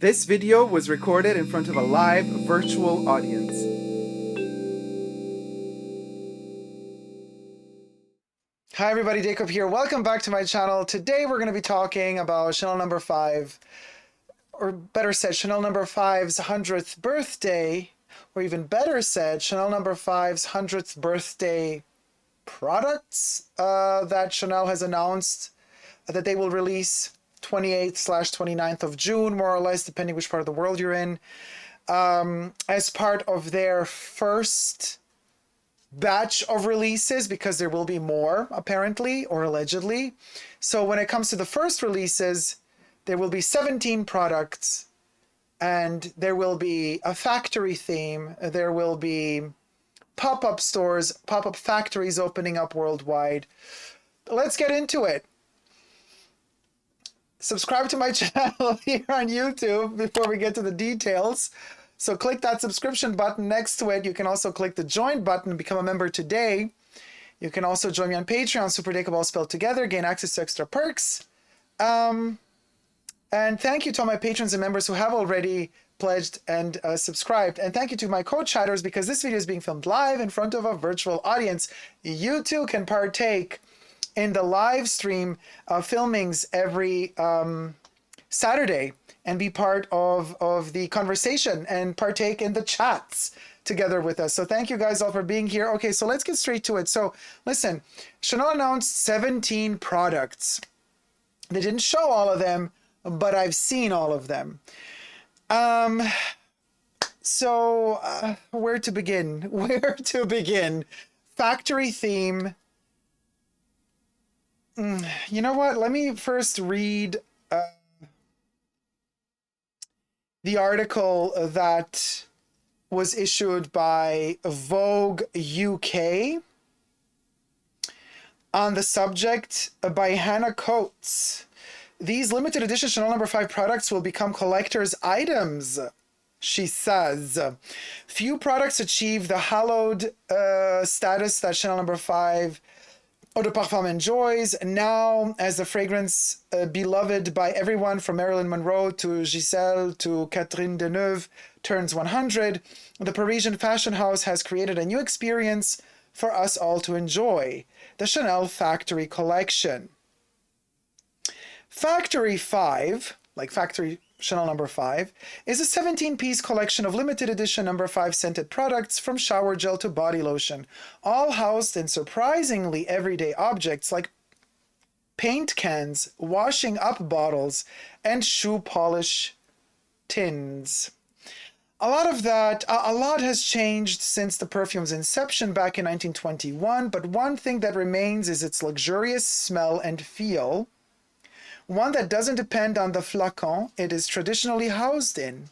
This video was recorded in front of a live virtual audience. Hi everybody, Dacob here. Welcome back to my channel. Today we're going to be talking about Chanel number 5, or better said, Chanel number 5's 100th birthday, or even better said, Chanel number 5's 100th birthday products that Chanel has announced that they will release 28th/29th of June, more or less, depending which part of the world you're in, as part of their first batch of releases, because there will be more, apparently, or allegedly. So when it comes to the first releases, there will be 17 products, and there will be a factory theme. There will be pop-up stores, pop-up factories opening up worldwide. Let's get into it. Subscribe to my channel here on YouTube before we get to the details. So click that subscription button next to it. You can also click the join button and become a member today. You can also join me on Patreon, superdacob all spelled together, gain access to extra perks. And thank you to all my patrons and members who have already pledged and subscribed. And thank you to my co-chatters, because this video is being filmed live in front of a virtual audience. You too can partake in the live stream filmings every Saturday and be part of the conversation and partake in the chats together with us. So thank you guys all for being here. Okay, so let's get straight to it. So listen, Chanel announced 17 products. They didn't show all of them, but I've seen all of them. Where to begin? Where to begin? Factory theme. You know what? Let me first read the article that was issued by Vogue UK on the subject by Hannah Coates. These limited edition Chanel number 5 products will become collector's items, she says. Few products achieve the hallowed status that Chanel number 5 Eau de Parfum enjoys now, as the fragrance beloved by everyone from Marilyn Monroe to Giselle to Catherine Deneuve turns 100. The Parisian fashion house has created a new experience for us all to enjoy, the Chanel Factory Collection. Factory 5, like Factory Chanel number 5, is a 17-piece collection of limited edition number 5 scented products, from shower gel to body lotion, all housed in surprisingly everyday objects like paint cans, washing up bottles, and shoe polish tins. A lot has changed since the perfume's inception back in 1921, but one thing that remains is its luxurious smell and feel, one that doesn't depend on the flacon it is traditionally housed in.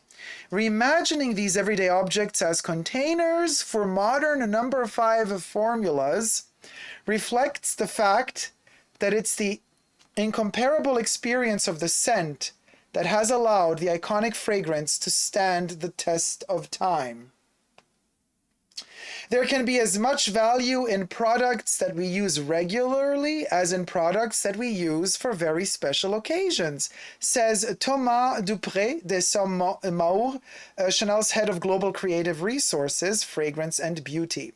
Reimagining these everyday objects as containers for modern number 5 formulas reflects the fact that it's the incomparable experience of the scent that has allowed the iconic fragrance to stand the test of time. There can be as much value in products that we use regularly as in products that we use for very special occasions, says Thomas Dupré de Saint-Maur, Chanel's head of global creative resources, fragrance and beauty.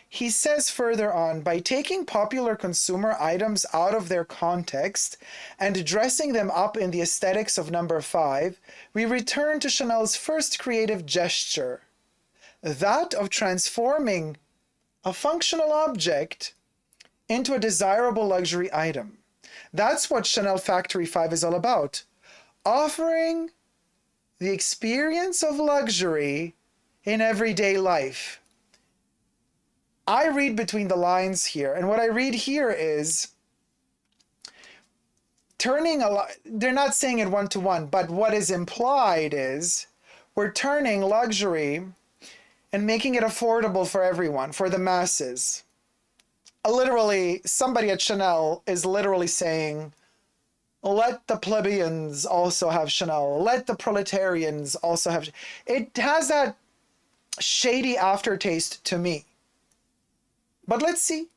He says further on, by taking popular consumer items out of their context and dressing them up in the aesthetics of number 5, we return to Chanel's first creative gesture, that of transforming a functional object into a desirable luxury item. That's what Chanel Factory 5 is all about, offering the experience of luxury in everyday life. I read between the lines here, and what I read here is they're not saying it one-to-one, but what is implied is we're turning luxury and making it affordable for everyone, for the masses. Literally, somebody at Chanel is literally saying, let the plebeians also have Chanel. Let the proletarians also have. It has that shady aftertaste to me. But let's see.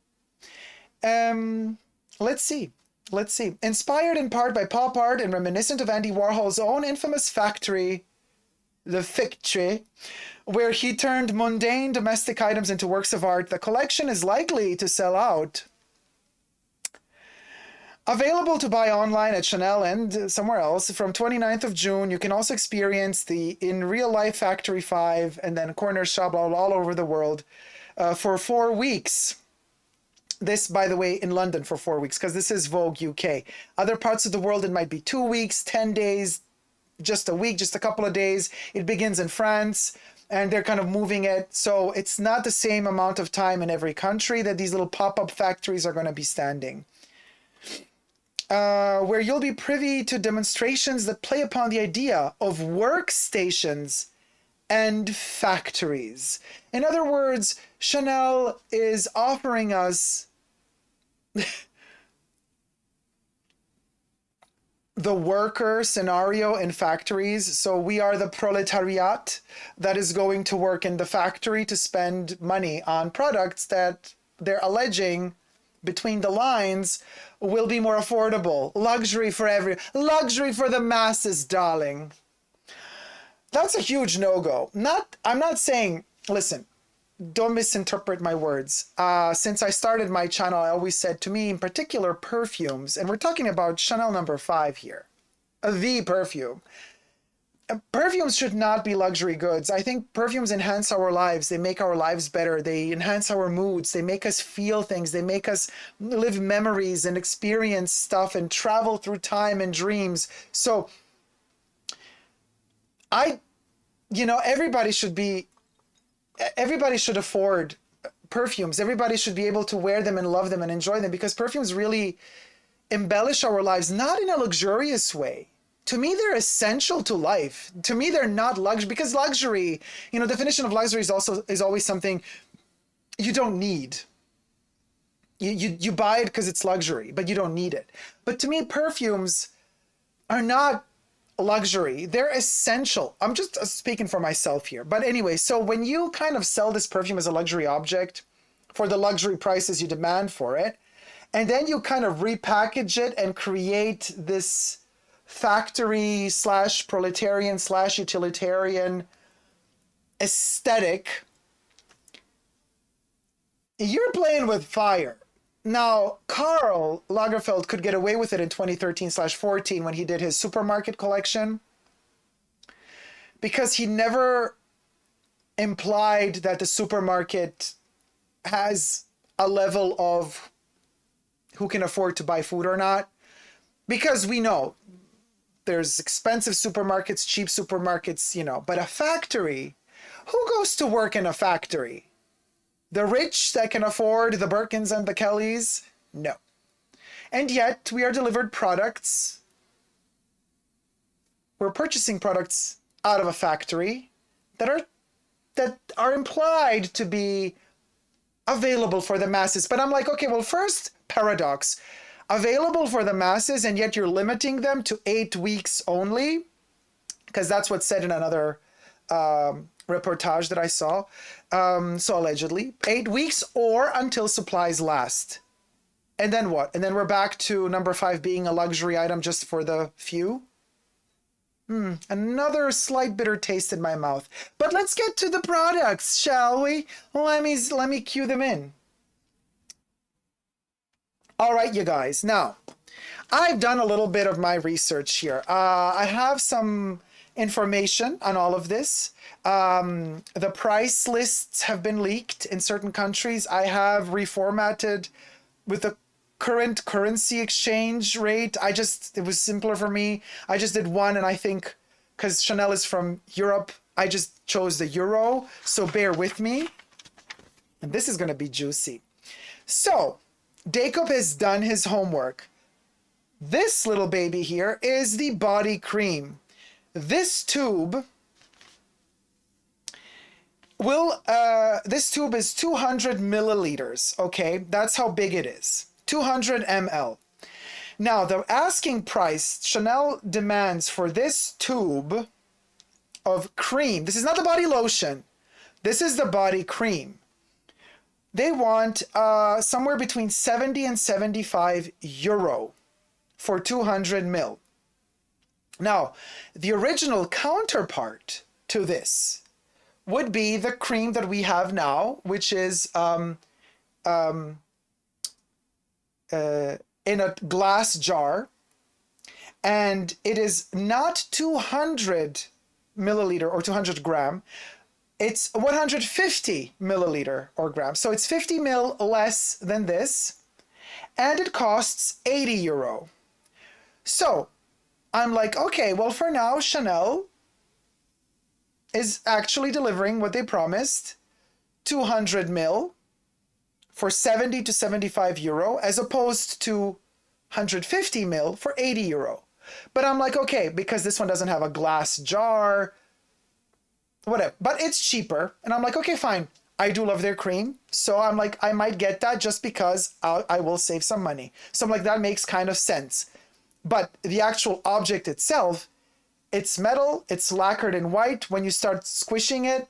Let's see. Let's see. Inspired in part by pop art and reminiscent of Andy Warhol's own infamous factory, the Factory, where he turned mundane domestic items into works of art, the collection is likely to sell out. Available to buy online at Chanel and somewhere else from 29th of June. You can also experience the in real life Factory 5 and then corner shop all over the world for 4 weeks. This, by the way, in London for 4 weeks, because this is Vogue UK. Other parts of the world, it might be 2 weeks, 10 days, just a week, just a couple of days. It begins in France, and they're kind of moving it. So it's not the same amount of time in every country that these little pop-up factories are going to be standing. Where you'll be privy to demonstrations that play upon the idea of workstations and factories. In other words, Chanel is offering us the worker scenario in factories. So we are the proletariat that is going to work in the factory to spend money on products that they're alleging between the lines will be more affordable. Luxury for luxury for the masses, darling. That's a huge no-go. I'm not saying, listen, don't misinterpret my words. Since I started my channel, I always said, to me in particular, perfumes, and we're talking about Chanel number 5 here, the perfume. Perfumes should not be luxury goods. I think perfumes enhance our lives. They make our lives better. They enhance our moods. They make us feel things. They make us live memories and experience stuff and travel through time and dreams. So everybody should afford perfumes. Everybody should be able to wear them and love them and enjoy them, because perfumes really embellish our lives, not in a luxurious way. To me, they're essential to life. To me, they're not luxury, because luxury, definition of luxury is always something you don't need. You buy it because it's luxury, but you don't need it. But to me, perfumes are not luxury. They're essential. I'm just speaking for myself here. But anyway, so when you kind of sell this perfume as a luxury object for the luxury prices you demand for it, and then you kind of repackage it and create this factory / proletarian / utilitarian aesthetic, you're playing with fire. Now, Karl Lagerfeld could get away with it in 2013/14 when he did his supermarket collection, because he never implied that the supermarket has a level of who can afford to buy food or not, because we know there's expensive supermarkets, cheap supermarkets, but a factory, who goes to work in a factory? The rich that can afford the Birkins and the Kellys? No. And yet we are delivered products. We're purchasing products out of a factory that are implied to be available for the masses. But I'm like, okay, well, first, paradox. Available for the masses, and yet you're limiting them to 8 weeks only, because that's what's said in another reportage that I saw. So allegedly 8 weeks or until supplies last. And then what? And then we're back to number 5 being a luxury item just for the few. Another slight bitter taste in my mouth. But let's get to the products, shall we? Let me cue them in. All right, you guys. Now, I've done a little bit of my research here. I have some information on all of this. The price lists have been leaked in certain countries. I have reformatted with the current currency exchange rate. It was simpler for me. I just did one, and I think because Chanel is from Europe, I just chose the euro. So bear with me. And this is going to be juicy. So Dacob has done his homework. This little baby here is the body cream. This tube is 200 milliliters. Okay, that's how big it is. 200 ml. Now, the asking price Chanel demands for this tube of cream, this is not the body lotion, this is the body cream. They want somewhere between 70 and 75 euro. for 200 mil. Now, the original counterpart to this would be the cream that we have now, which is in a glass jar, and it is not 200 milliliter or 200 gram, it's 150 milliliter or gram. So it's 50 mil less than this, and it costs 80 euro. So I'm like, okay, well, for now, Chanel is actually delivering what they promised, 200 mil for 70 to 75 euro, as opposed to 150 mil for 80 euro. But I'm like, okay, because this one doesn't have a glass jar, whatever, but it's cheaper. And I'm like, okay, fine. I do love their cream. So I'm like, I might get that just because I will save some money. So I'm like, that makes kind of sense. But the actual object itself, it's metal, it's lacquered in white. When you start squishing it,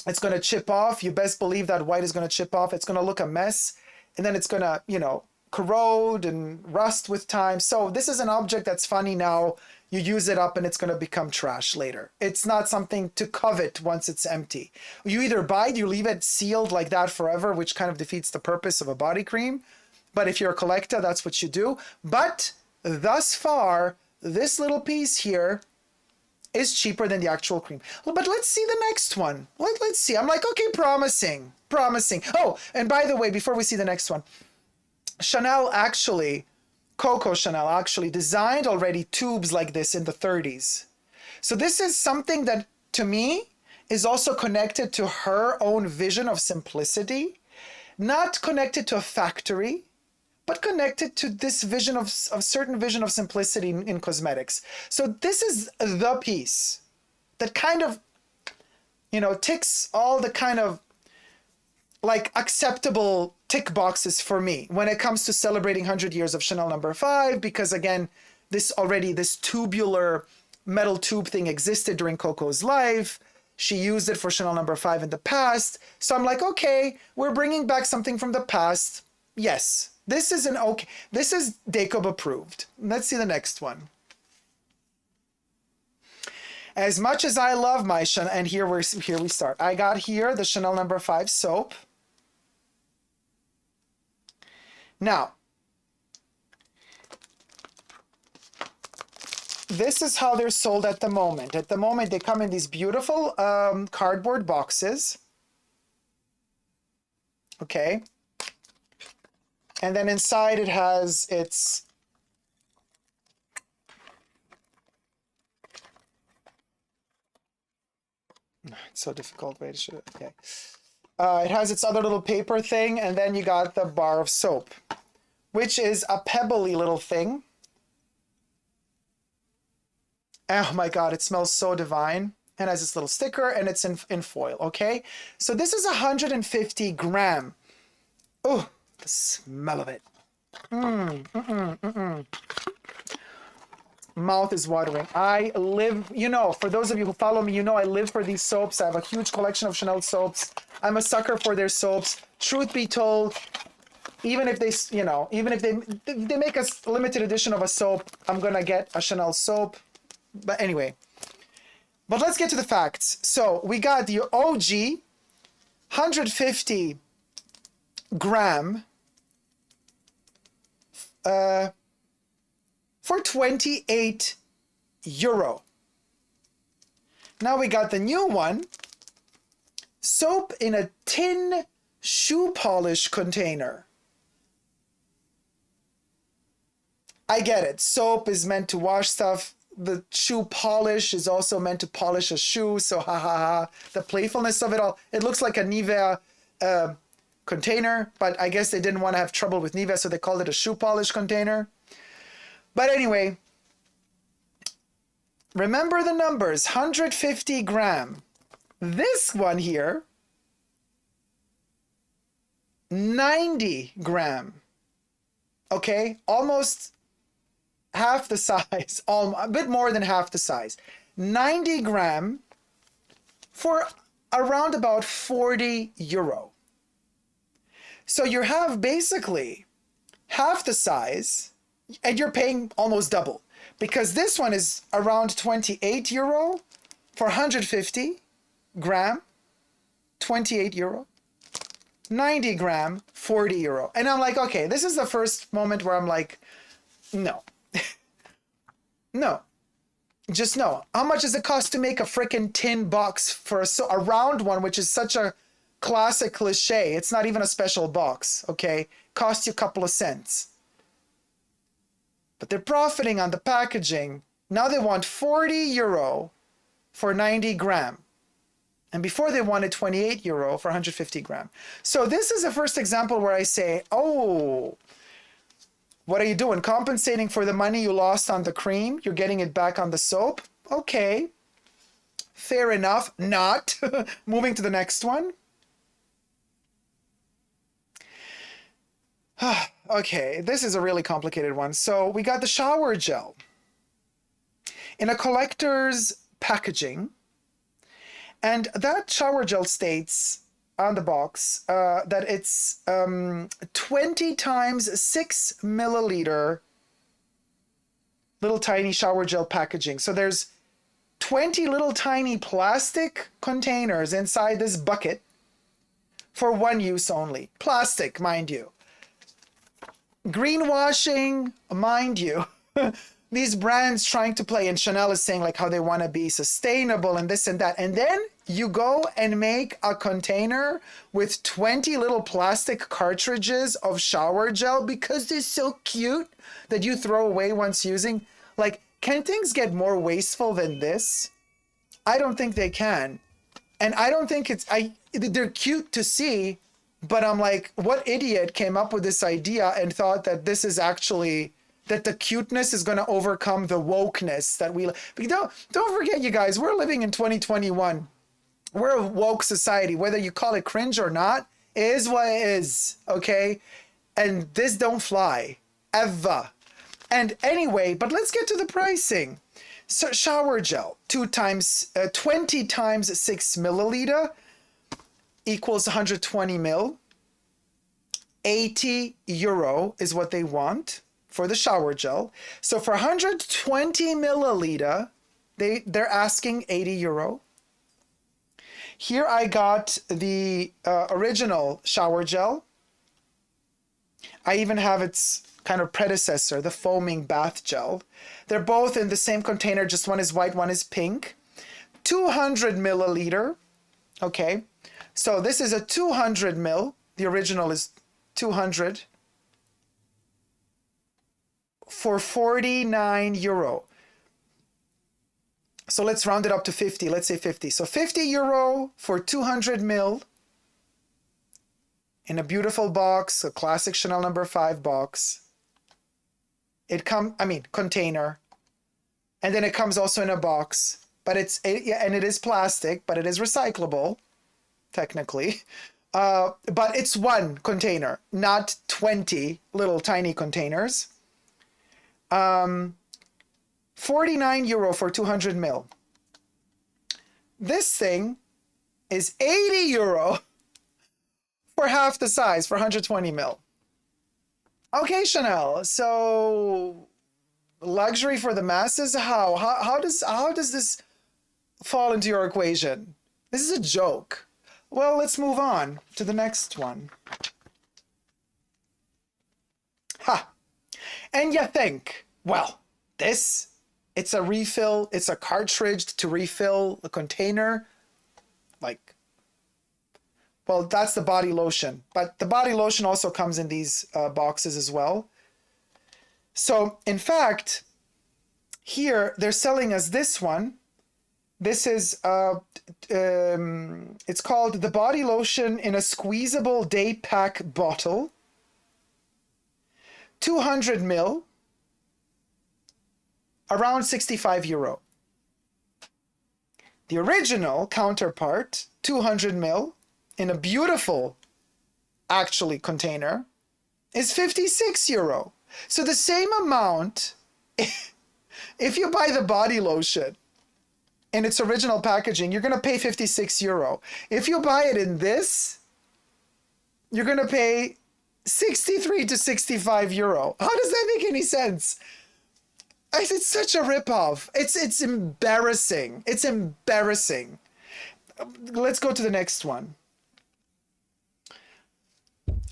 it's going to chip off. You best believe that white is going to chip off. It's going to look a mess. And then it's going to, you know, corrode and rust with time. So this is an object that's funny now. You use it up and it's going to become trash later. It's not something to covet once it's empty. You either buy it, you leave it sealed like that forever, which kind of defeats the purpose of a body cream. But if you're a collector, that's what you do. But thus far, this little piece here is cheaper than the actual cream. But let's see the next one. Let's see. I'm like, okay, promising. Oh, and by the way, before we see the next one, Coco Chanel actually designed already tubes like this in the 30s. So this is something that, to me, is also connected to her own vision of simplicity, not connected to a factory, but connected to this vision of certain vision of simplicity in cosmetics. So this is the piece that kind of, you know, ticks all the kind of like acceptable tick boxes for me when it comes to celebrating 100 years of Chanel No. 5, because again, this tubular metal tube thing existed during Coco's life. She used it for Chanel No. 5 in the past. So I'm like, okay, we're bringing back something from the past. Yes. This is Dacob approved. Let's see the next one. As much as I love my Chanel, and here we start. I got here the Chanel No. 5 soap. Now, this is how they're sold at the moment. At the moment, they come in these beautiful cardboard boxes. Okay. And then inside it has its it's so difficult. Wait, okay. It has its other little paper thing, and then you got the bar of soap, which is a pebbly little thing. Oh my God, it smells so divine. And has this little sticker, and it's in foil, okay? So this is 150 gram. Oh, the smell of it. Mouth is watering. I live, you know, for those of you who follow me, you know I live for these soaps. I have a huge collection of Chanel soaps. I'm a sucker for their soaps. Truth be told, even if they, you know, even if they make a limited edition of a soap, I'm gonna get a Chanel soap. But anyway, but let's get to the facts. So we got the OG 150 gram for 28 euro. Now we got the new one, soap in a tin shoe polish container. I get it. Soap is meant to wash stuff. The shoe polish is also meant to polish a shoe. So ha ha ha. The playfulness of it all. It looks like a Nivea container, but I guess they didn't want to have trouble with Nivea, so they called it a shoe polish container. But anyway, remember the numbers, 150 gram. This one here, 90 gram. Okay, almost half the size, a bit more than half the size. 90 gram for around about 40 euro. So you have basically half the size. And you're paying almost double, because this one is around 28 euro for 150 gram, 28 euro. 90 gram, 40 euro. And I'm like, okay, this is the first moment where I'm like, no. No. Just no. How much does it cost to make a freaking tin box for a round one, which is such a classic cliche? It's not even a special box, okay? Cost you a couple of cents. But they're profiting on the packaging. Now they want 40 euro for 90 gram. And before they wanted 28 euro for 150 gram. So this is the first example where I say, oh, what are you doing? Compensating for the money you lost on the cream? You're getting it back on the soap? Okay. Fair enough. Not. Moving to the next one. Okay, this is a really complicated one. So we got the shower gel in a collector's packaging. And that shower gel states on the box that it's 20 times 6 milliliter little tiny shower gel packaging. So there's 20 little tiny plastic containers inside this bucket for one use only. Plastic, mind you. Greenwashing, mind you. These brands trying to play, and Chanel is saying like how they want to be sustainable and this and that. And then you go and make a container with 20 little plastic cartridges of shower gel because they're so cute that you throw away once using. Like, can things get more wasteful than this? I don't think they can. And I don't think they're cute to see, but I'm like, what idiot came up with this idea and thought that this is actually, that the cuteness is going to overcome the wokeness that we... But don't forget, you guys, we're living in 2021. We're a woke society. Whether you call it cringe or not, it is what it is, okay? And this don't fly, ever. And anyway, but let's get to the pricing. So shower gel, 20 times 6 milliliter equals 120 mil. 80 euro is what they want for the shower gel. So for 120 milliliter, they're asking 80 euro. Here I got the original shower gel. I even have its kind of predecessor, the foaming bath gel. They're both in the same container, just one is white, one is pink. 200 milliliter, okay. So this is a 200 mil, the original is 200 for 49 euro. So let's round it up to 50. Let's say 50. So 50 euro for 200 mil in a beautiful box, a classic Chanel No. 5 box. Container. And then it comes also in a box, but it is plastic, but it is recyclable, technically. But it's one container, not 20 little tiny containers. 49 euro for 200 mil. This thing is 80 euro for half the size, for 120 mil. Okay, Chanel, so luxury for the masses? How does this fall into your equation? This is a joke. Well, let's move on to the next one. Ha! And you think, well, it's a refill, it's a cartridge to refill the container. Like, well, that's the body lotion. But the body lotion also comes in these boxes as well. So, in fact, here they're selling us this one. This is, it's called the body lotion in a squeezable day pack bottle. 200 mil. Around 65 euro. The original counterpart, 200 mil, in a beautiful, actually, container, is 56 euro. So the same amount, if you buy the body lotion in its original packaging, you're going to pay 56 euro. If you buy it in this, you're going to pay 63 to 65 euro. How does that make any sense? It's such a ripoff. It's embarrassing. It's embarrassing. Let's go to the next one.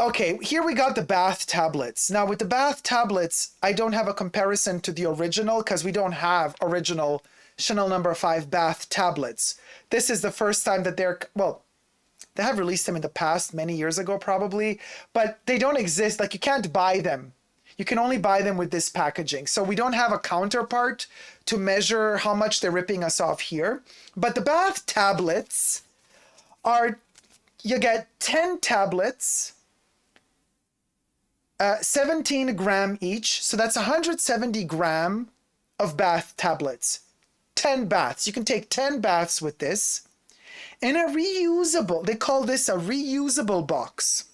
Okay, here we got the bath tablets. Now with the bath tablets, I don't have a comparison to the original because we don't have original Chanel No. 5 bath tablets. This is the first time that they're, well, they have released them in the past, many years ago probably, but they don't exist. Like, you can't buy them. You can only buy them with this packaging. So we don't have a counterpart to measure how much they're ripping us off here. But the bath tablets are, you get 10 tablets, 17 gram each. So that's 170 gram of bath tablets. 10 baths. You can take 10 baths with this. In a reusable, they call this a reusable box.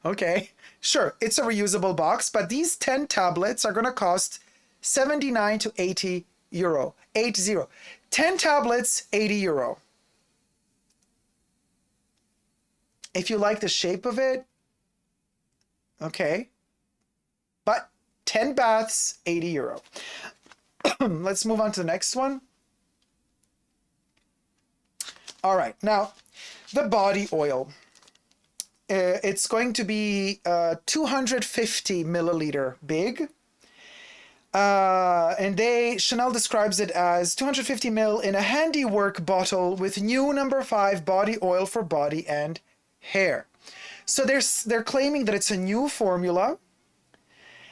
Okay, sure, it's a reusable box, but these 10 tablets are going to cost 79 to 80 euro. 80. 10 tablets, 80 euro. If you like the shape of it, okay. But 10 baths, 80 euro. Let's move on to the next one. All right, now the body oil. It's going to be 250 milliliter big. And Chanel describes it as 250 ml in a handiwork bottle with new No. 5 body oil for body and hair. So they're claiming that it's a new formula,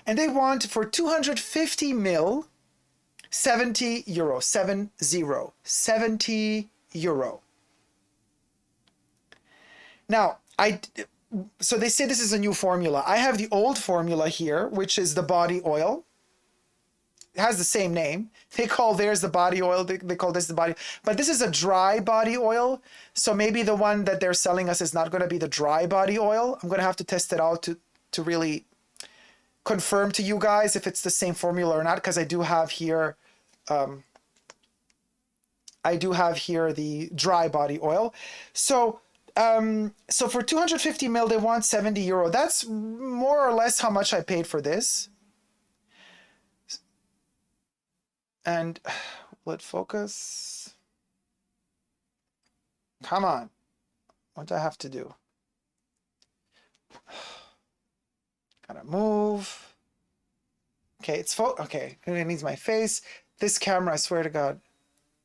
and they want for 250 ml 70 euro, 70 euro. Now, so they say this is a new formula. I have the old formula here, which is the body oil. It has the same name. They call theirs the body oil. They call this the body. But this is a dry body oil. So maybe the one that they're selling us is not going to be the dry body oil. I'm going to have to test it out to really confirm to you guys if it's the same formula or not, because I do have here the dry body oil. So for 250 ml, they want 70 euro. That's more or less how much I paid for this. And let focus. Come on. What do I have to do? Gotta move. Okay, okay, it needs my face. This camera, I swear to God.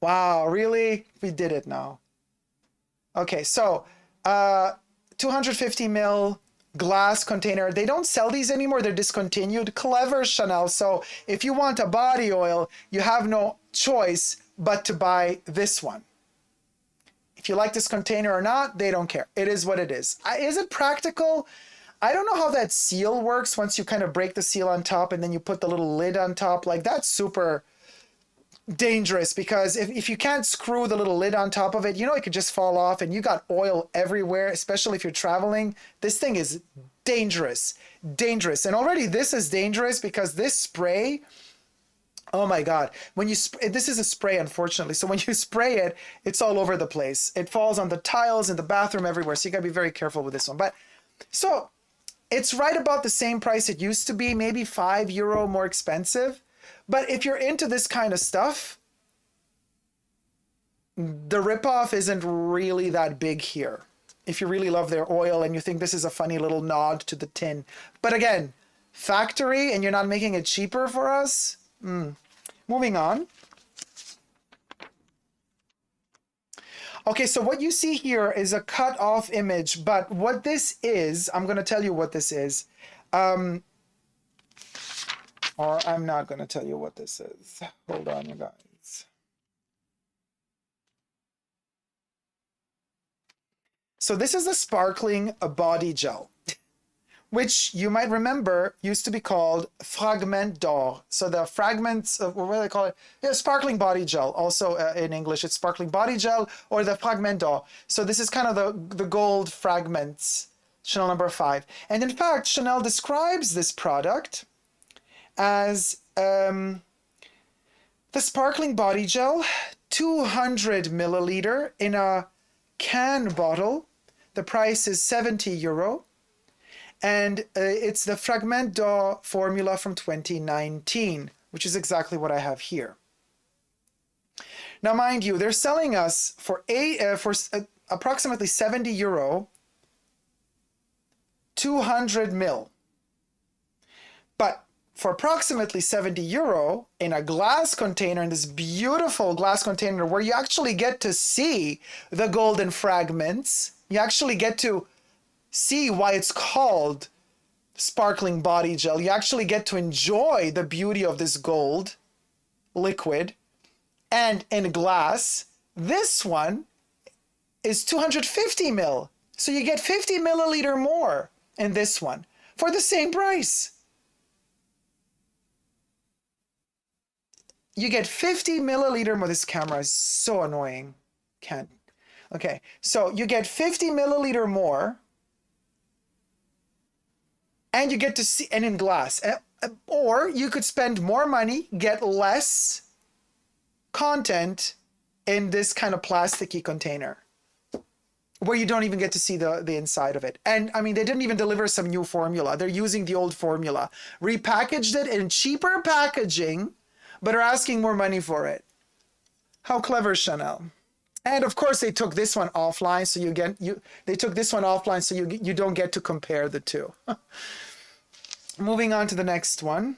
Wow, really? We did it now. Okay, so 250 ml glass container. They don't sell these anymore. They're discontinued. Clever, Chanel. So if you want a body oil, you have no choice but to buy this one. If you like this container or not, they don't care. It is what it is. Is it practical? I don't know how that seal works once you kind of break the seal on top and then you put the little lid on top. Like, that's super dangerous, because if you can't screw the little lid on top of it, you know, it could just fall off and you got oil everywhere, especially if you're traveling. This thing is dangerous. And already this is dangerous because this spray, oh my God, this is a spray, unfortunately. So when you spray it, it's all over the place. It falls on the tiles in the bathroom, everywhere. So you gotta be very careful with this one. But so it's right about the same price it used to be, maybe 5 euro more expensive. But if you're into this kind of stuff, the ripoff isn't really that big here. If you really love their oil and you think this is a funny little nod to the tin. But again, factory, and you're not making it cheaper for us? Moving on. Okay, so what you see here is a cut off image, but what this is, I'm going to tell you what this is. Or I'm not going to tell you what this is. Hold on, you guys. So this is the sparkling body gel, which you might remember used to be called Fragment d'Or. So the fragments of, what do they call it? Yeah, sparkling body gel. Also in English, it's sparkling body gel or the Fragment d'Or. So this is kind of the gold fragments, Chanel No. 5. And in fact, Chanel describes this product as the sparkling body gel, 200 milliliter in a can bottle, The price is 70 euro. And it's the Fragment d'Or formula from 2019, which is exactly what I have here. Now, mind you, they're selling us for approximately 70 euro, 200 mil. But for approximately 70 euro in a glass container, in this beautiful glass container where you actually get to see the golden fragments, you actually get to see why it's called sparkling body gel. You actually get to enjoy the beauty of this gold liquid and in glass. This one is 250 mil. So you get 50 milliliter more in this one for the same price. You get 50 milliliter more. This camera is so annoying. Can't. Okay. So you get 50 milliliter more. And you get to see, and in glass. Or you could spend more money, get less content in this kind of plasticky container where you don't even get to see the inside of it. And I mean, they didn't even deliver some new formula. They're using the old formula, repackaged it in cheaper packaging, but are asking more money for it. How clever, Chanel. And of course, they took this one offline, so they took this one offline, so you don't get to compare the two. Moving on to the next one.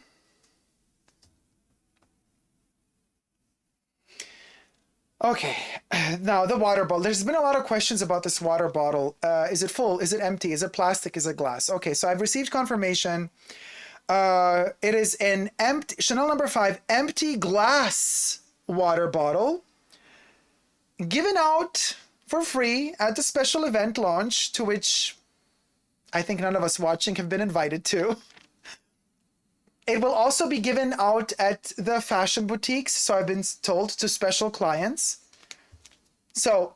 Okay, now the water bottle. There's been a lot of questions about this water bottle. Is it full? Is it empty? Is it plastic? Is it glass? Okay, so I've received confirmation. It is an empty Chanel No. 5 empty glass water bottle, given out for free at the special event launch, to which I think none of us watching have been invited to. It will also be given out at the fashion boutiques, so I've been told, to special clients. So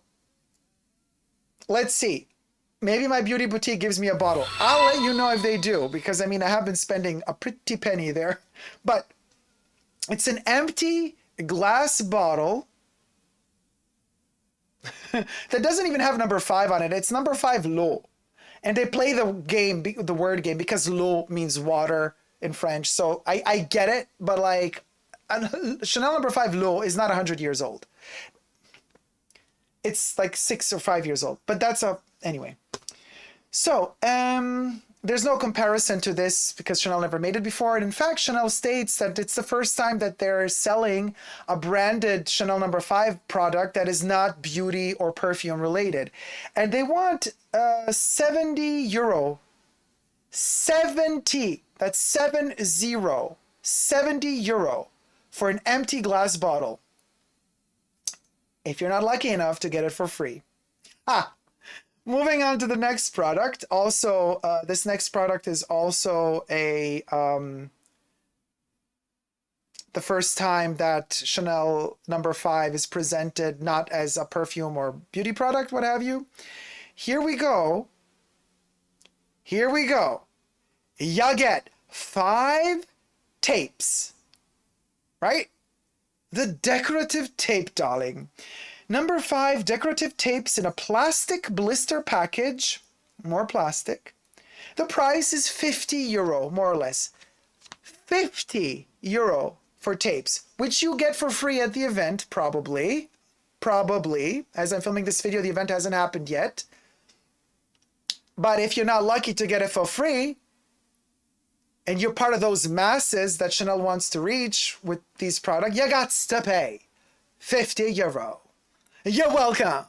let's see. Maybe my beauty boutique gives me a bottle. I'll let you know if they do, because I mean, I have been spending a pretty penny there. But it's an empty glass bottle that doesn't even have number 5 on it. It's number 5 l'eau. And they play the game, the word game, because l'eau means water in French. So I get it, but like Chanel No. 5 l'eau is not 100 years old. It's like 6 or 5 years old, but that's anyway. So there's no comparison to this because Chanel never made it before. And in fact, Chanel states that it's the first time that they're selling a branded Chanel No. 5 product that is not beauty or perfume related. And they want 70 euro. 70. That's 70. 70 euro for an empty glass bottle. If you're not lucky enough to get it for free. Moving on to the next product. Also, this next product is also the first time that Chanel No. 5 is presented not as a perfume or beauty product, what have you. Here we go. Here we go. You get 5 tapes, right? The decorative tape, darling. Number 5, decorative tapes in a plastic blister package. More plastic. The price is 50 euro, more or less. 50 euro for tapes, which you get for free at the event, probably. Probably. As I'm filming this video, the event hasn't happened yet. But if you're not lucky to get it for free, and you're part of those masses that Chanel wants to reach with these products, you got to pay 50 euro. You're welcome.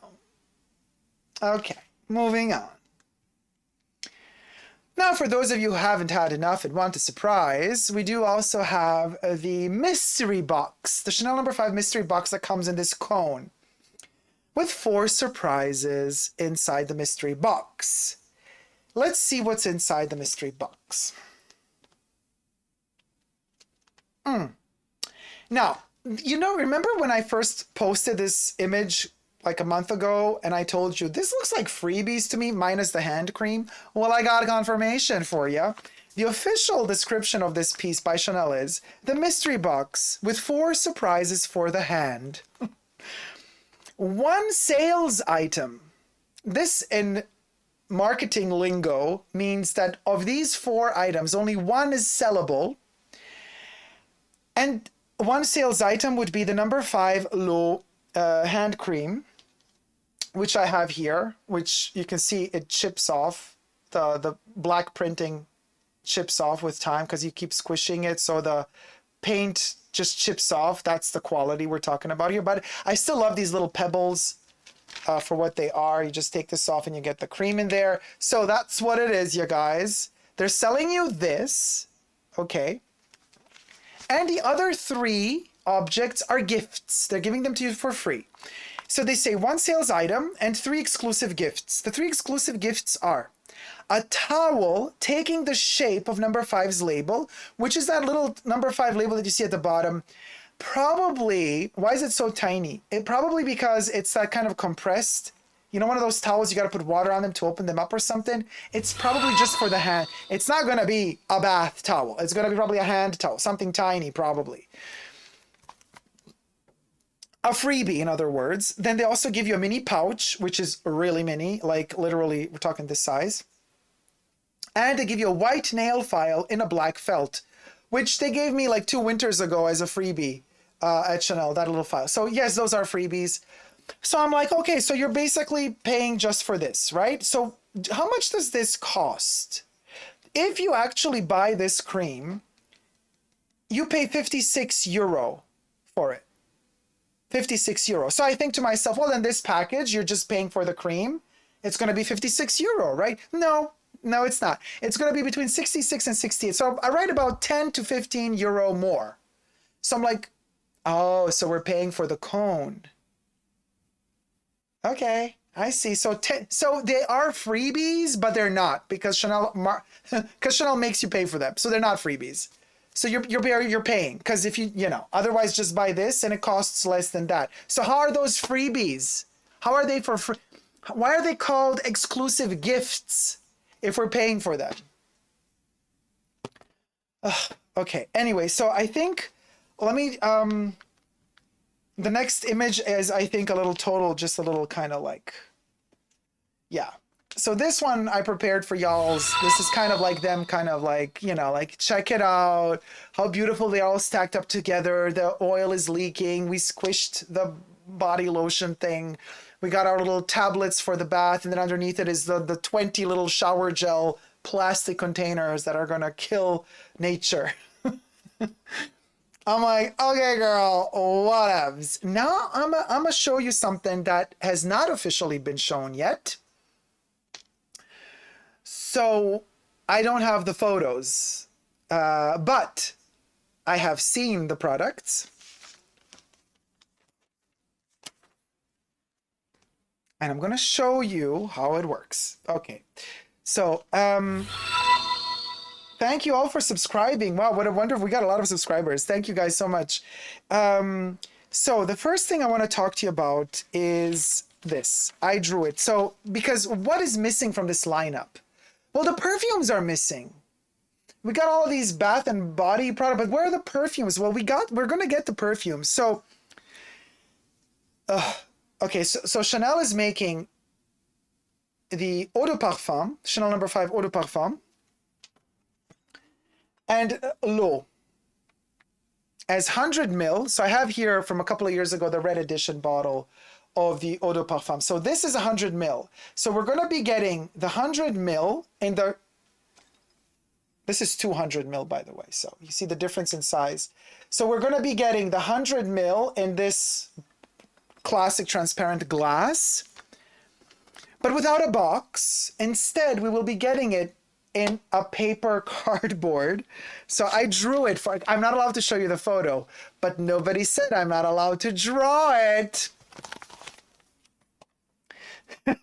Okay, moving on. Now, for those of you who haven't had enough and want a surprise, we do also have the mystery box, the Chanel No. 5 mystery box that comes in this cone with 4 surprises inside the mystery box. Let's see what's inside the mystery box. Now, remember when I first posted this image like a month ago and I told you, this looks like freebies to me, minus the hand cream? Well, I got confirmation for you. The official description of this piece by Chanel is the mystery box with 4 surprises for the hand. 1 sales item. This in marketing lingo means that of these 4 items, only one is sellable. And one sales item would be the number 5 L'Eau hand cream, which I have here, which you can see it chips off. The black printing chips off with time because you keep squishing it. So the paint just chips off. That's the quality we're talking about here. But I still love these little pebbles for what they are. You just take this off and you get the cream in there. So that's what it is, you guys. They're selling you this. Okay. And the other 3 objects are gifts. They're giving them to you for free. So they say 1 sales item and 3 exclusive gifts. The 3 exclusive gifts are a towel taking the shape of number 5's label, which is that little number 5 label that you see at the bottom. Probably, why is it so tiny? Probably because it's that kind of compressed, you know, one of those towels you got to put water on them to open them up or something. It's probably just for the hand. It's not going to be a bath towel. It's going to be probably a hand towel, something tiny probably. A freebie, in other words. Then they also give you a mini pouch, which is really mini, like literally we're talking this size. And they give you a white nail file in a black felt, which they gave me like 2 winters ago as a freebie at Chanel, that little file. So yes, those are freebies. So I'm like, okay, so you're basically paying just for this, right? So how much does this cost? If you actually buy this cream, you pay 56 euro for it. 56 euro. So I think to myself, well, in this package, you're just paying for the cream. It's going to be 56 euro, right? No, it's not. It's going to be between 66 and 68. So I write about 10 to 15 euro more. So I'm like, oh, so we're paying for the cone. Okay, I see. So so they are freebies, but they're not because Chanel makes you pay for them. So they're not freebies. So you're paying because if you otherwise just buy this and it costs less than that. So how are those freebies? How are they for free? Why are they called exclusive gifts if we're paying for them? Okay. Anyway, so I think let me the next image is I think a little total, just a little kind of like, yeah. So this one I prepared for y'all's. This is kind of like them, kind of like, like check it out, how beautiful they all stacked up together. The oil is leaking. We squished the body lotion thing. We got our little tablets for the bath, and then underneath it is the 20 little shower gel plastic containers that are gonna kill nature. I'm like, okay, girl, whatevs. Now I'm gonna show you something that has not officially been shown yet. So I don't have the photos, but I have seen the products. And I'm going to show you how it works. Okay. So, thank you all for subscribing. Wow, what a wonderful, we got a lot of subscribers. Thank you guys so much. So the first thing I want to talk to you about is this. I drew it. So, because what is missing from this lineup? Well, the perfumes are missing. We got all of these bath and body products, but where are the perfumes? Well, we're going to get the perfumes. So, okay, so Chanel is making the Eau de Parfum, Chanel number 5 Eau de Parfum, and L'Eau as 100 ml. So I have here from a couple of years ago the red edition bottle of the Eau de Parfum. So this is 100 ml. So we're going to be getting the 100 ml in the... This is 200 ml, by the way. So you see the difference in size. So we're going to be getting the 100 ml in this classic transparent glass, but without a box. Instead, we will be getting it in a paper cardboard. So I drew it for... I'm not allowed to show you the photo, but nobody said I'm not allowed to draw it.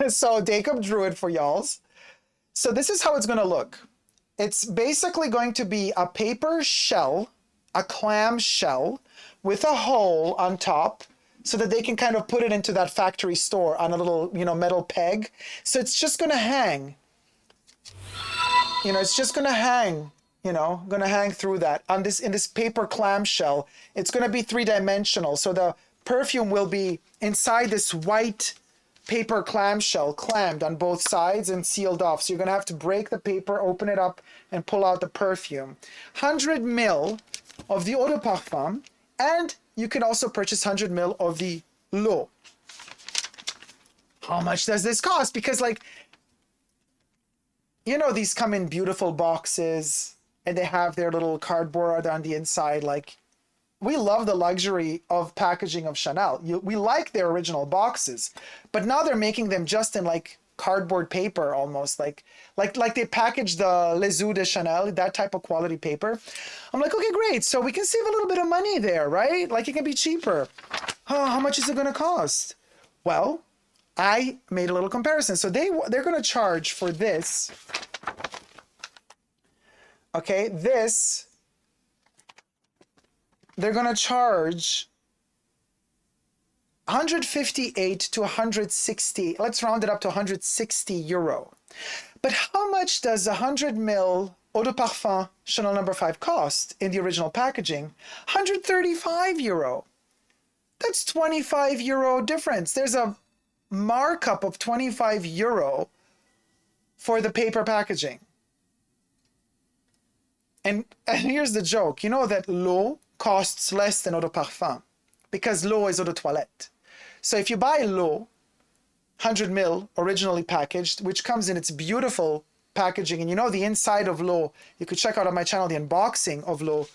So Dacob drew it for y'all's. So this is how it's going to look. It's basically going to be a paper shell, a clam shell with a hole on top so that they can kind of put it into that factory store on a little, metal peg. So it's just going to hang. It's just going to hang, going to hang through that in this paper clam shell. It's going to be 3-dimensional. So the perfume will be inside this white paper clamshell, clammed on both sides and sealed off. So you're going to have to break the paper, open it up, and pull out the perfume. 100 ml of the eau de parfum, and you can also purchase 100 ml of the l'eau. How much does this cost? Because, like, you know, these come in beautiful boxes, and they have their little cardboard on the inside. Like, we love the luxury of packaging of Chanel. We like their original boxes, but now they're making them just in like cardboard paper, almost like they package the Les Eaux de Chanel, that type of quality paper. I'm like, okay, great. So we can save a little bit of money there, right? Like, it can be cheaper. Oh, how much is it going to cost? Well, I made a little comparison. So they're going to charge for this. Okay, this, they're going to charge 158 to 160. Let's round it up to 160 euro. But how much does 100 ml eau de parfum Chanel No. 5 cost in the original packaging? 135 euro. That's 25 euro difference. There's a markup of 25 euro for the paper packaging. And here's the joke. You know that l'eau costs less than eau de parfum because l'eau is eau de toilette. So if you buy l'eau, 100 ml originally packaged, which comes in its beautiful packaging, and you know the inside of l'eau, you could check out on my channel the unboxing of l'eau.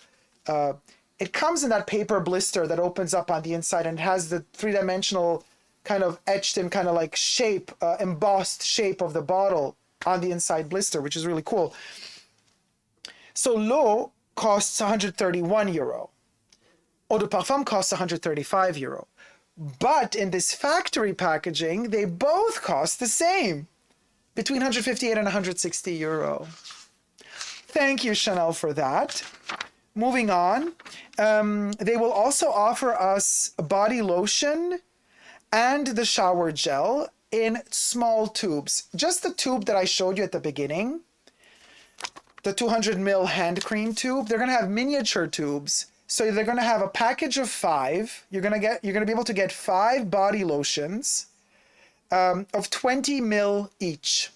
It comes in that paper blister that opens up on the inside and has the three-dimensional kind of etched in kind of like shape, embossed shape of the bottle on the inside blister, which is really cool. So l'eau costs 131 euro. Eau de parfum costs 135 euro. But in this factory packaging, they both cost the same, between 158 and 160 euro. Thank you, Chanel, for that. Moving on, they will also offer us body lotion and the shower gel in small tubes. Just the tube that I showed you at the beginning, the 200 ml hand cream tube, they're going to have miniature tubes. So they're going to have a package of 5. You're going to be able to get 5 body lotions of 20 ml each.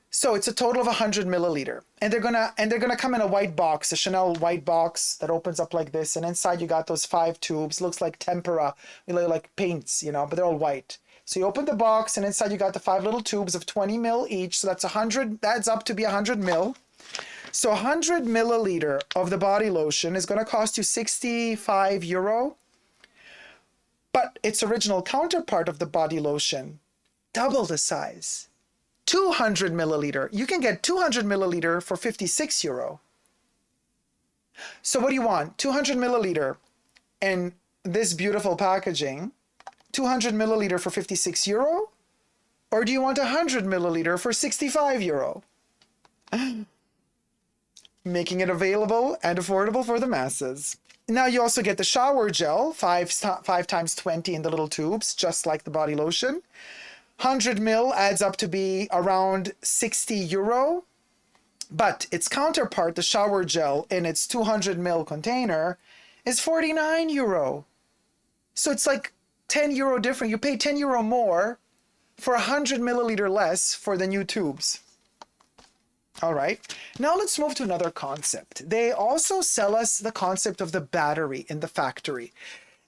So it's a total of 100 milliliter. And they're gonna come in a white box, a Chanel white box that opens up like this. And inside you got those 5 tubes. Looks like tempera, like paints, you know, but they're all white. So you open the box, and inside you got the 5 little tubes of 20 ml each. So that's 100, adds up to be 100 ml. So 100 milliliter of the body lotion is going to cost you 65 euro. But its original counterpart of the body lotion, double the size, 200 milliliter. You can get 200 milliliter for 56 euro. So what do you want? 200 milliliter in this beautiful packaging, 200 milliliter for 56 euro? Or do you want 100 milliliter for 65 euro? Making it available and affordable for the masses. Now you also get the shower gel, 5 times 20 in the little tubes, just like the body lotion. 100 ml adds up to be around 60 euro. But its counterpart, the shower gel in its 200 ml container, is 49 euro. So it's like 10 euro different. You pay 10 euro more for 100 milliliter less for the new tubes. All right, now let's move to another concept. They also sell us the concept of the battery in the factory.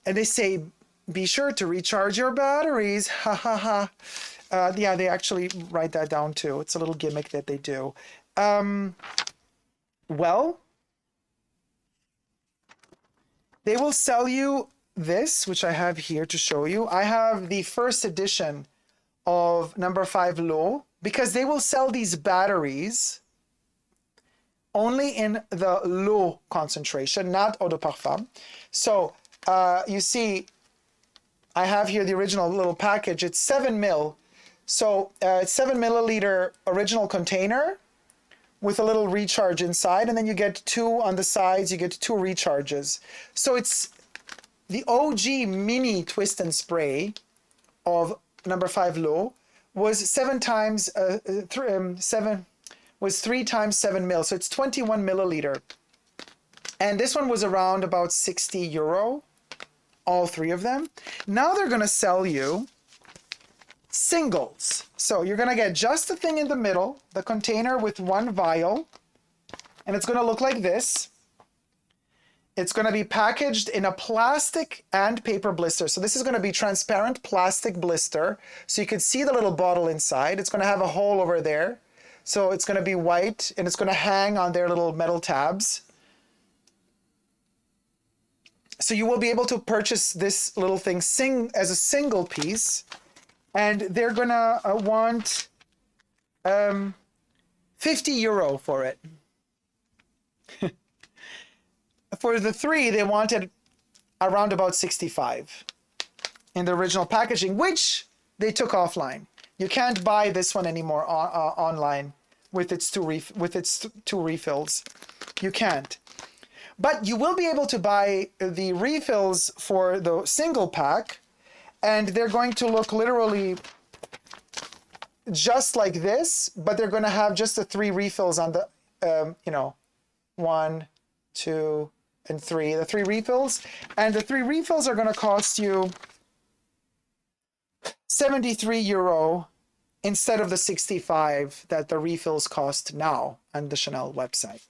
And they say, be sure to recharge your batteries. Ha ha ha. Yeah, they actually write that down too. It's a little gimmick that they do. Well, they will sell you this, which I have here to show you. I have the first edition of No. 5 L'eau, because they will sell these batteries only in the l'eau concentration, not eau de parfum. So you see, I have here the original little package. It's 7 ml. So it's 7 milliliter original container with a little recharge inside, and then you get 2 on the sides. You get 2 recharges. So it's the OG mini twist and spray of No. 5 L'eau was 3 times 7 mil, so it's 21 milliliter. And this one was around about 60 euro, all 3 of them. Now they're going to sell you singles. So you're going to get just the thing in the middle, the container with one vial, and it's going to look like this. It's going to be packaged in a plastic and paper blister. So this is going to be transparent plastic blister. So you can see the little bottle inside. It's going to have a hole over there. So it's going to be white and it's going to hang on their little metal tabs. So you will be able to purchase this little thing as a single piece. And they're going to want 50 euro for it. For the 3, they wanted around about 65 in the original packaging, which they took offline. You can't buy this one anymore online with its two refills. You can't. But you will be able to buy the refills for the single pack, and they're going to look literally just like this, but they're going to have just the 3 refills on the, 1, 2, and 3, the 3 refills. And the 3 refills are going to cost you 73 euro instead of the 65 that the refills cost now on the Chanel website.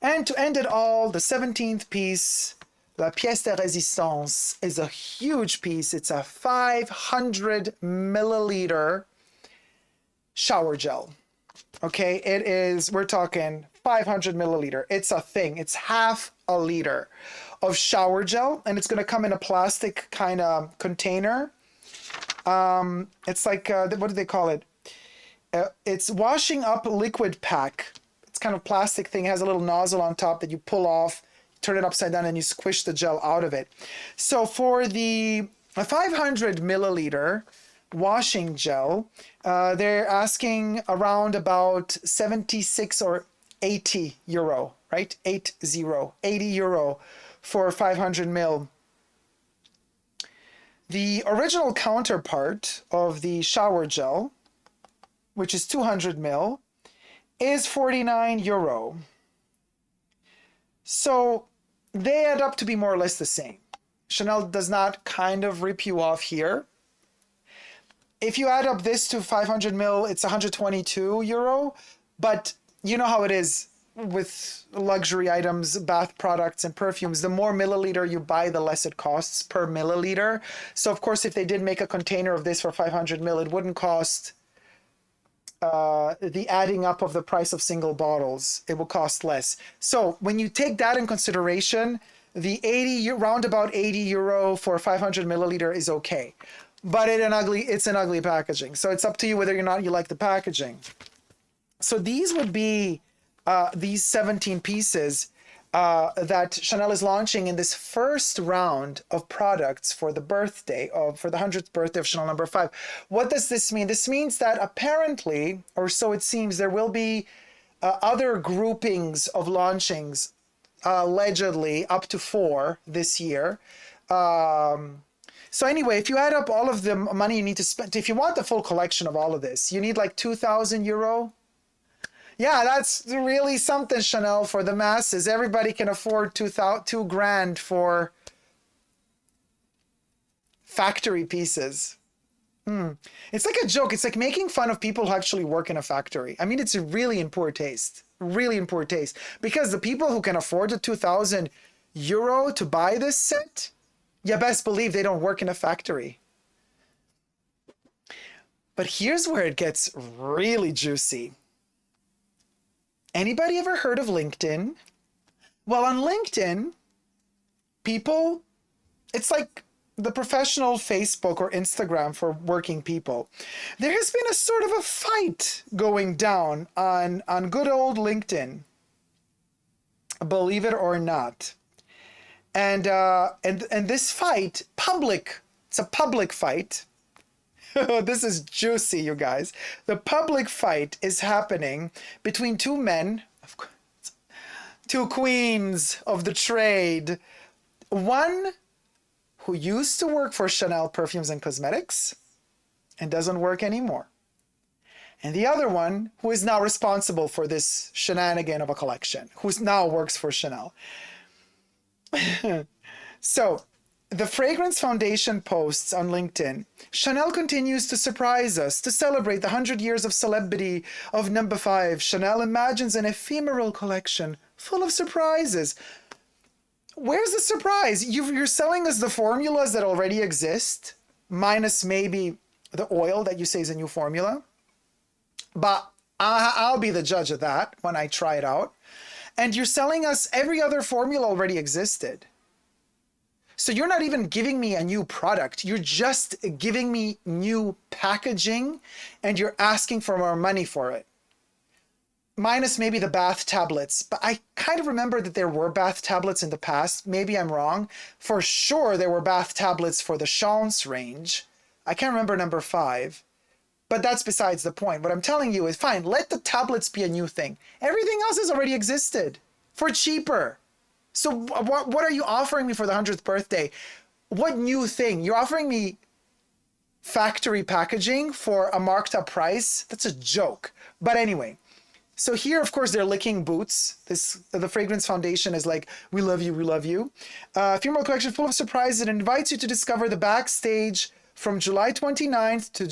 And to end it all, the 17th piece, La Pièce de Résistance, is a huge piece. It's a 500 milliliter shower gel. Okay, it is, we're talking 500 milliliter. It's a thing. It's half a liter of shower gel, and it's going to come in a plastic kind of container. It's like, what do they call it? It's washing up liquid pack. It's kind of plastic thing. It has a little nozzle on top that you pull off, turn it upside down, and you squish the gel out of it. So for the 500 milliliter washing gel, they're asking around about 76 or 80 euro, right? 80 euro for 500 mil. The original counterpart of the shower gel, which is 200 mil, is 49 euro. So they add up to be more or less the same. Chanel does not kind of rip you off here. If you add up this to 500 mil, it's 122 euro. But you know how it is with luxury items, bath products, and perfumes. The more milliliter you buy, the less it costs per milliliter. So, of course, if they did make a container of this for 500 mil, it wouldn't cost the adding up of the price of single bottles. It will cost less. So when you take that in consideration, the round about 80 euro for 500 milliliter is okay. But it's an ugly packaging. So it's up to you whether or not you like the packaging. So these would be these 17 pieces that Chanel is launching in this first round of products for the for the 100th birthday of Chanel number 5. What does this mean? This means that apparently, or so it seems, there will be other groupings of launchings, allegedly up to 4 this year. So anyway, if you add up all of the money you need to spend, if you want the full collection of all of this, you need like 2,000 euro. Yeah, that's really something, Chanel, for the masses. Everybody can afford $2,000 for factory pieces. It's like a joke. It's like making fun of people who actually work in a factory. I mean, it's really in poor taste. Really in poor taste. Because the people who can afford the 2,000 euro to buy this set, you best believe they don't work in a factory. But here's where it gets really juicy. Anybody ever heard of LinkedIn? Well, on LinkedIn, people, it's like the professional Facebook or Instagram for working people. There has been a sort of a fight going down on good old LinkedIn, believe it or not. And this fight, it's a public fight. This is juicy, you guys. The public fight is happening between 2 men, 2 queens of the trade. One who used to work for Chanel Perfumes and Cosmetics and doesn't work anymore. And the other one who is now responsible for this shenanigan of a collection, who now works for Chanel. So The Fragrance Foundation posts on LinkedIn, Chanel continues to surprise us. To celebrate the 100 years of celebrity of number 5, Chanel imagines an ephemeral collection full of surprises. Where's the surprise? You're selling us the formulas that already exist, minus maybe the oil that you say is a new formula. But I'll be the judge of that when I try it out. And you're selling us every other formula already existed. So you're not even giving me a new product. You're just giving me new packaging and you're asking for more money for it. Minus maybe the bath tablets. But I kind of remember that there were bath tablets in the past. Maybe I'm wrong. For sure, there were bath tablets for the Chance range. I can't remember number 5. But that's besides the point. What I'm telling you is, fine, let the tablets be a new thing. Everything else has already existed for cheaper. So what are you offering me for the 100th birthday? What new thing? You're offering me factory packaging for a marked up price? That's a joke. But anyway, so here, of course, they're licking boots. The Fragrance Foundation is like, we love you, we love you. Ephemeral collection full of surprises. It invites you to discover the backstage from June 29th to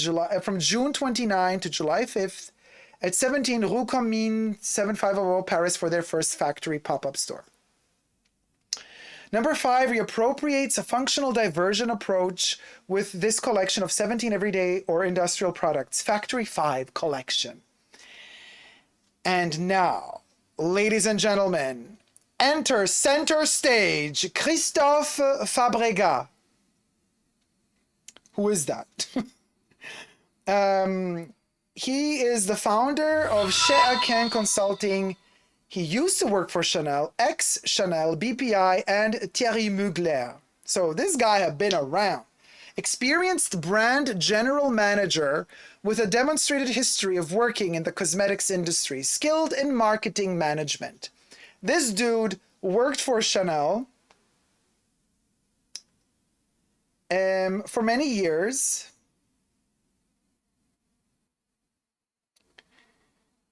July 5th at 17 Rue Commune 750 Paris for their first factory pop-up store. Number 5 reappropriates a functional diversion approach with this collection of 17 everyday or industrial products, Factory 5 collection. And now, ladies and gentlemen, enter center stage Christophe Fabregas. Who is that? He is the founder of Chez Akin Consulting. He used to work for Chanel, ex-Chanel, BPI, and Thierry Mugler. So this guy had been around. Experienced brand general manager with a demonstrated history of working in the cosmetics industry, skilled in marketing management. This dude worked for Chanel for many years.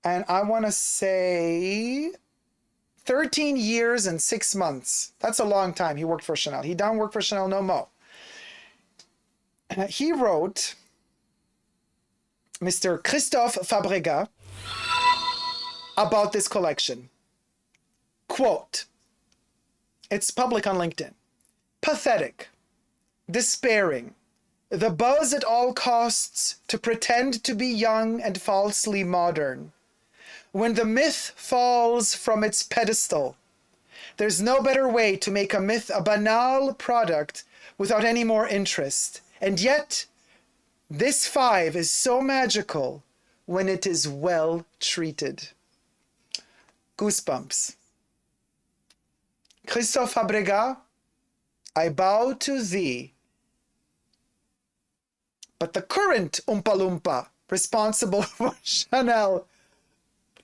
And I want to say 13 years and 6 months. That's a long time he worked for Chanel. He don't work for Chanel no more. He wrote, Mr. Christophe Fabregas, about this collection. Quote, it's public on LinkedIn. Pathetic, despairing, the buzz at all costs to pretend to be young and falsely modern. When the myth falls from its pedestal, there's no better way to make a myth a banal product without any more interest. And yet, this 5 is so magical when it is well treated. Goosebumps. Christophe Fabregas, I bow to thee. But the current Oompa Loompa responsible for Chanel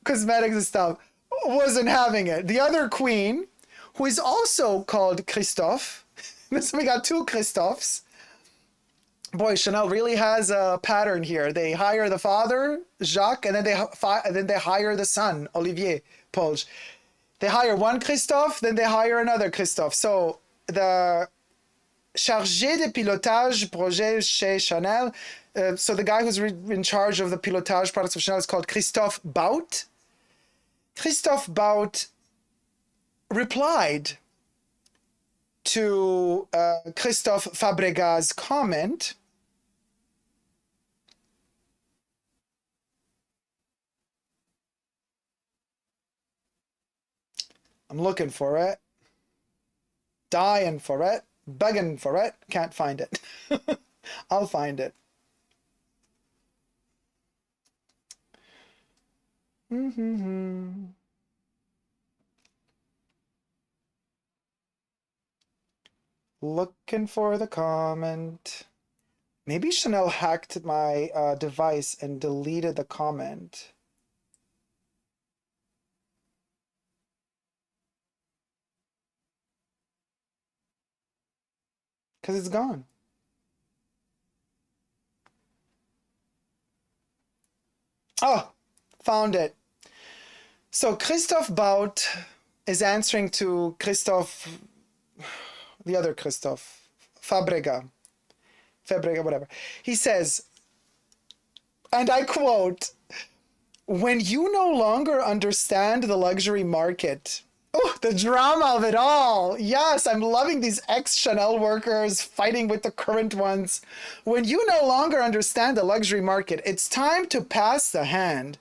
cosmetics and stuff wasn't having it. The other queen, who is also called Christophe, so we got 2 Christophs. Boy, Chanel really has a pattern here. They hire the father, Jacques, and then they hire the son, Olivier Polge. They hire one Christophe, then they hire another Christophe. So the chargé de pilotage projet chez Chanel, so the guy who's in charge of the pilotage products of Chanel is called Christophe Bout. Christophe Bout replied to Christophe Fabregas' comment. I'm looking for it, dying for it, begging for it, can't find it. I'll find it. Looking for the comment. Maybe Chanel hacked my device and deleted the comment. Because it's gone. Oh, found it. So Christophe Bout is answering to Christophe, the other Christophe, Fabrega, whatever. He says, and I quote, "When you no longer understand the luxury market," oh, the drama of it all. Yes, I'm loving these ex-Chanel workers fighting with the current ones. "When you no longer understand the luxury market, it's time to pass the hand,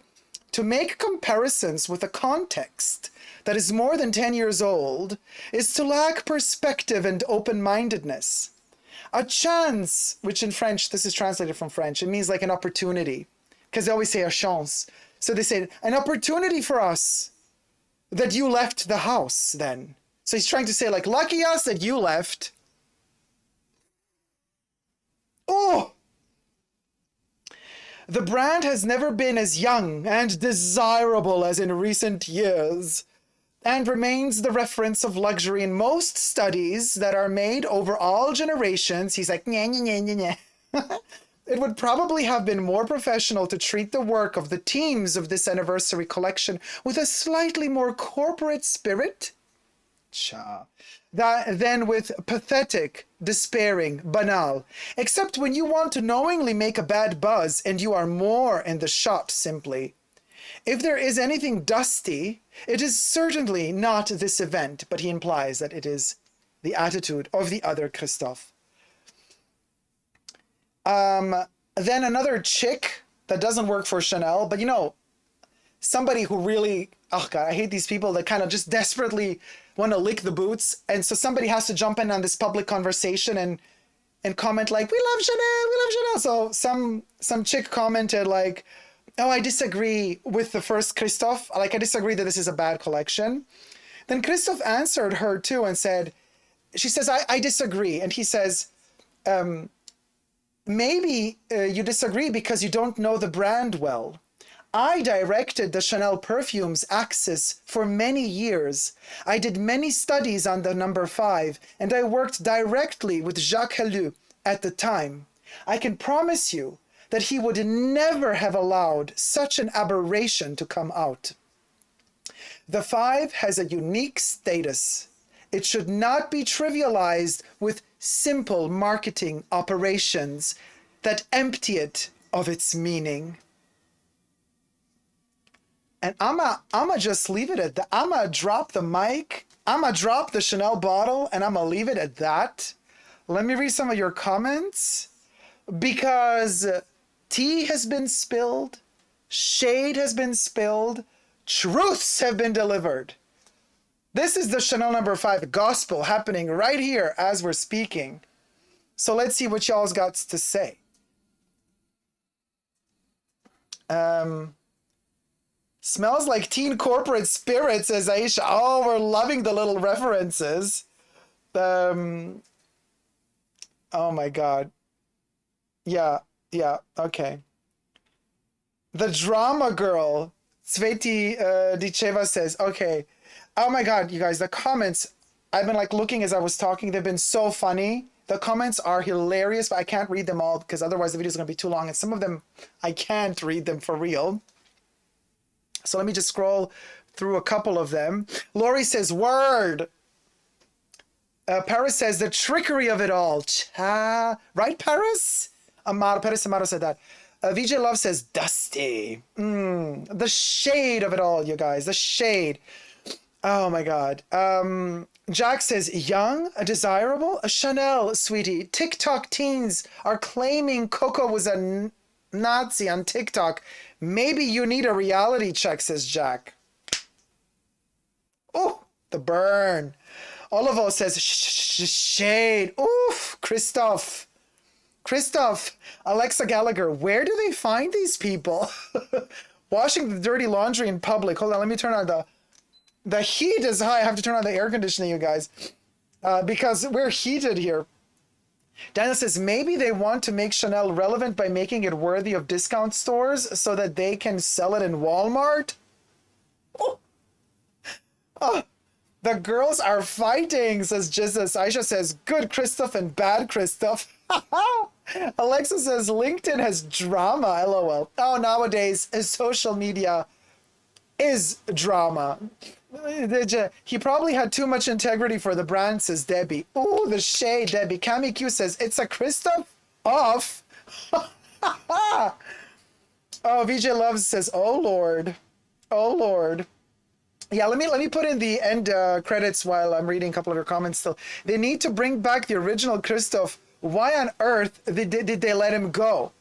to make comparisons with a context that is more than 10 years old, is to lack perspective and open-mindedness. A chance," which in French, this is translated from French, it means like an opportunity, because they always say a chance. So they say, an opportunity for us that you left the house then. So he's trying to say, like, lucky us that you left. Oh! "The brand has never been as young and desirable as in recent years, and remains the reference of luxury in most studies that are made over all generations." He's like, "Nya, nya, nya, nya, nya." "It would probably have been more professional to treat the work of the teams of this anniversary collection with a slightly more corporate spirit than with pathetic, despairing, banal, except when you want to knowingly make a bad buzz and you are more in the shot simply. If there is anything dusty, it is certainly not this event," but he implies that it is the attitude of the other Christophe. Then another chick that doesn't work for Chanel, but you know, somebody who really, oh God, I hate these people that kind of just desperately want to lick the boots. And so somebody has to jump in on this public conversation and comment like, "We love Chanel, we love Chanel." So some chick commented like, "Oh, I disagree with the first Christophe. Like, I disagree that this is a bad collection." Then Christophe answered her too and said, she says, I disagree. And he says, "Maybe you disagree because you don't know the brand well. I directed the Chanel perfumes axis for many years. I did many studies on the number 5, and I worked directly with Jacques Helleu at the time. I can promise you that he would never have allowed such an aberration to come out. The 5 has a unique status. It should not be trivialized with simple marketing operations that empty it of its meaning." And I'ma just leave it at that. I'ma drop the mic. I'ma drop the Chanel bottle and I'ma leave it at that. Let me read some of your comments, because tea has been spilled, shade has been spilled, truths have been delivered. This is the Chanel number 5 gospel happening right here as we're speaking. So let's see what y'all's got to say. Smells like teen corporate spirit, says Aisha. Oh, we're loving the little references. Oh my God. Yeah, okay. The drama girl, Sveti Dicheva says, okay. Oh my God, you guys, the comments, I've been like looking as I was talking. They've been so funny. The comments are hilarious, but I can't read them all because otherwise the video is going to be too long. And some of them, I can't read them for real. So let me just scroll through a couple of them. Lori says, word. Paris says, the trickery of it all. Right, Paris? Paris Amaro said that. VJ Love says, dusty. The shade of it all, you guys. The shade. Oh, my God. Jack says, young, desirable, a Chanel, sweetie. TikTok teens are claiming Coco was a Nazi on TikTok. Maybe you need a reality check, says Jack. Oh, the burn. Olivo says, shade. Oof, Christophe. Alexa Gallagher, where do they find these people? Washing the dirty laundry in public. Hold on, let me turn on the heat is high. I have to turn on the air conditioning, you guys, because we're heated here. Daniel says, maybe they want to make Chanel relevant by making it worthy of discount stores so that they can sell it in Walmart. Oh, the girls are fighting, says Jesus. Aisha says, good Christophe and bad Christophe. Alexa says, LinkedIn has drama, LOL. Oh, nowadays, social media is drama. He probably had too much integrity for the brand, says Debbie. Ooh, the shade, Debbie. Cami Q says, it's a Christoph off. Oh, VJ Loves says, oh Lord. Oh Lord. Yeah, let me put in the end credits while I'm reading a couple of your comments still. They need to bring back the original Christoph. Why on earth did they let him go?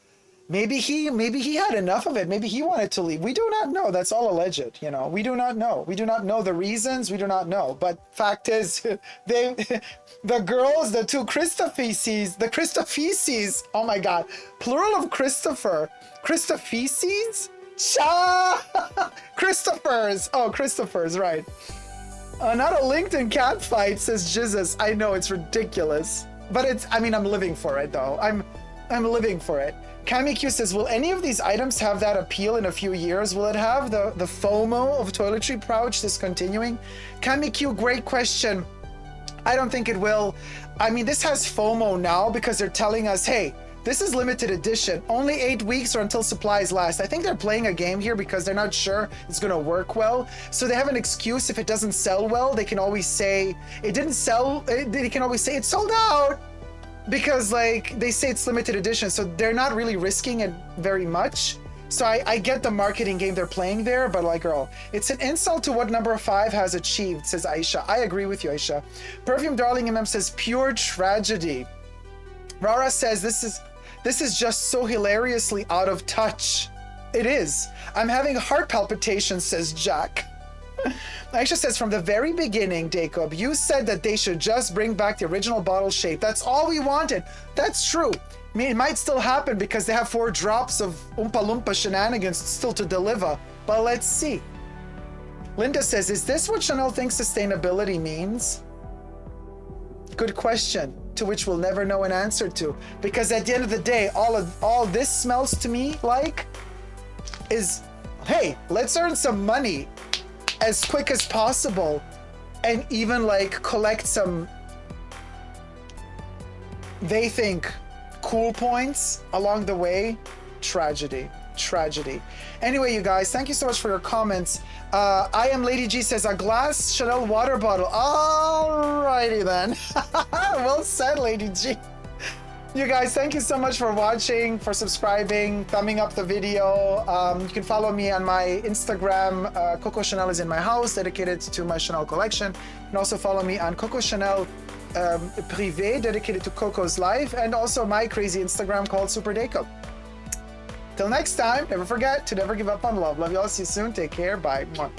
Maybe he had enough of it. Maybe he wanted to leave. We do not know. That's all alleged, you know. We do not know. We do not know the reasons. We do not know. But fact is, the girls, the two Christopheces. Oh my God, plural of Christopher. Christopheces? Christophers. Oh, Christophers, right. Not a LinkedIn cat fight, says Jesus. I know, it's ridiculous. But I'm living for it though. I'm living for it. Cami Q says, will any of these items have that appeal in a few years? Will it have the FOMO of toiletry pouch discontinuing? Cami Q, great question. I don't think it will. I mean, this has FOMO now because they're telling us, hey, this is limited edition, only 8 weeks or until supplies last. I think they're playing a game here because they're not sure it's gonna work well. So they have an excuse if it doesn't sell well. They can always say it didn't sell. They can always say it sold out because like they say it's limited edition. So they're not really risking it very much. So I get the marketing game they're playing there, but like, girl, it's an insult to what number 5 has achieved, says Aisha. I agree with you, Aisha. Perfume Darling MM says pure tragedy. Rara says this is just so hilariously out of touch. It is. I'm having heart palpitations, says Jack. Aisha says, from the very beginning, Dacob, you said that they should just bring back the original bottle shape. That's all we wanted. That's true. I mean, it might still happen because they have 4 drops of Oompa Loompa shenanigans still to deliver. But let's see. Linda says, is this what Chanel thinks sustainability means? Good question, to which we'll never know an answer to. Because at the end of the day, all this smells to me like is, hey, let's earn some money as quick as possible and even like collect some, they think, cool points along the way. Tragedy. Anyway, you guys, thank you so much for your comments. I am Lady G says a glass Chanel water bottle. Alrighty then. Well said, Lady G. You guys, thank you so much for watching, for subscribing, thumbing up the video. You can follow me on my Instagram. Coco Chanel is in my house, dedicated to my Chanel collection. You can also follow me on Coco Chanel Privé, dedicated to Coco's life, and also my crazy Instagram called superdacob. Till next time, never forget to never give up on love. Love you all. See you soon. Take care. Bye. Mwah.